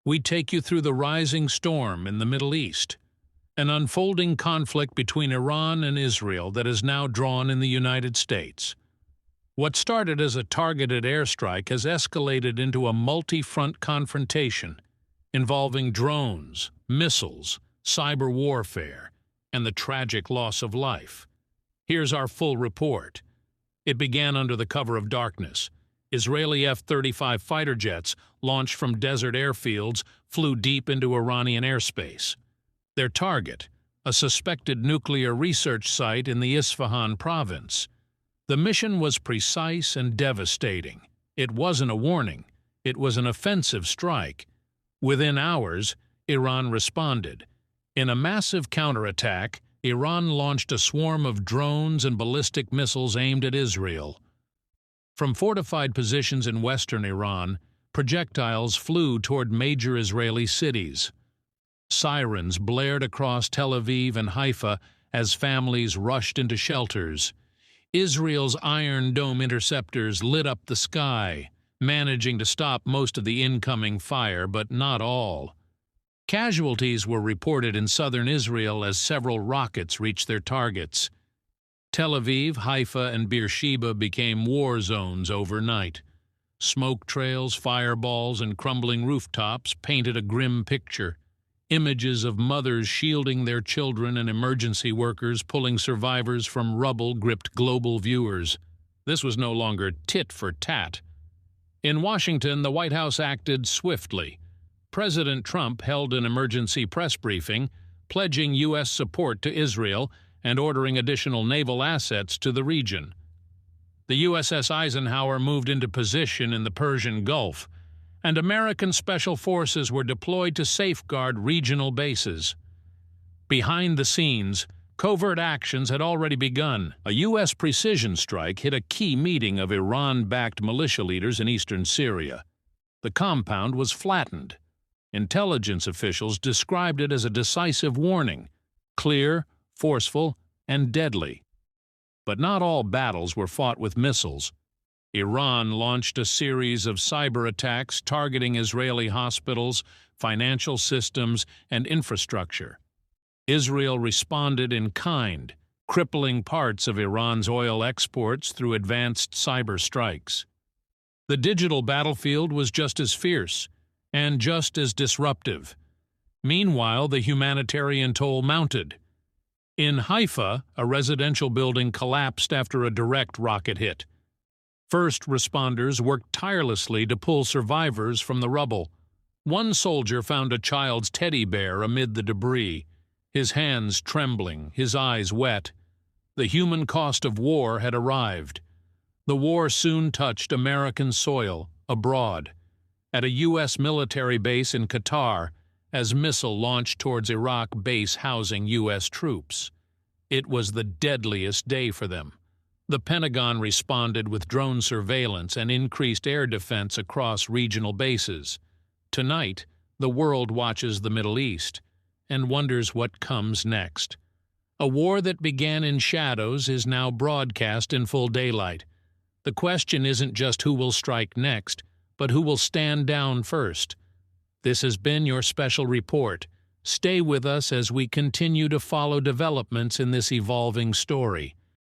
we take you through the rising storm in the Middle East, an unfolding conflict between Iran and Israel that is now drawn in the United States. What started as a targeted airstrike has escalated into a multi-front confrontation involving drones, missiles, cyber warfare, and the tragic loss of life. Here's our full report. It began under the cover of darkness. Israeli F-35 fighter jets, launched from desert airfields, flew deep into Iranian airspace. Their target, a suspected nuclear research site in the Isfahan province. The mission was precise and devastating. It wasn't a warning. It was an offensive strike. Within hours, Iran responded. In a massive counterattack, Iran launched a swarm of drones and ballistic missiles aimed at Israel. From fortified positions in western Iran, projectiles flew toward major Israeli cities. Sirens blared across Tel Aviv and Haifa as families rushed into shelters. Israel's Iron Dome interceptors lit up the sky, managing to stop most of the incoming fire, but not all. Casualties were reported in southern Israel as several rockets reached their targets. Tel Aviv, Haifa, and Beersheba became war zones overnight. Smoke trails, fireballs, and crumbling rooftops painted a grim picture. Images of mothers shielding their children and emergency workers pulling survivors from rubble gripped global viewers. This was no longer tit for tat. In Washington, the White House acted swiftly. President Trump held an emergency press briefing, pledging U.S. support to Israel and ordering additional naval assets to the region. The USS Eisenhower moved into position in the Persian Gulf, and American special forces were deployed to safeguard regional bases. Behind the scenes, covert actions had already begun. A U.S. precision strike hit a key meeting of Iran-backed militia leaders in eastern Syria. The compound was flattened. Intelligence officials described it as a decisive warning, clear, forceful, and deadly. But not all battles were fought with missiles. Iran launched a series of cyber attacks targeting Israeli hospitals, financial systems, and infrastructure. Israel responded in kind, crippling parts of Iran's oil exports through advanced cyber strikes. The digital battlefield was just as fierce and just as disruptive. Meanwhile, the humanitarian toll mounted. In Haifa, a residential building collapsed after a direct rocket hit. First responders worked tirelessly to pull survivors from the rubble. One soldier found a child's teddy bear amid the debris, his hands trembling, his eyes wet. The human cost of war had arrived. The war soon touched American soil, abroad. At a U.S. military base in Qatar, as missile launched towards Iraq base housing U.S. troops. It was the deadliest day for them. The Pentagon responded with drone surveillance and increased air defense across regional bases. Tonight, the world watches the Middle East and wonders what comes next. A war that began in shadows is now broadcast in full daylight. The question isn't just who will strike next, but who will stand down first. This has been your special report. Stay with us as we continue to follow developments in this evolving story.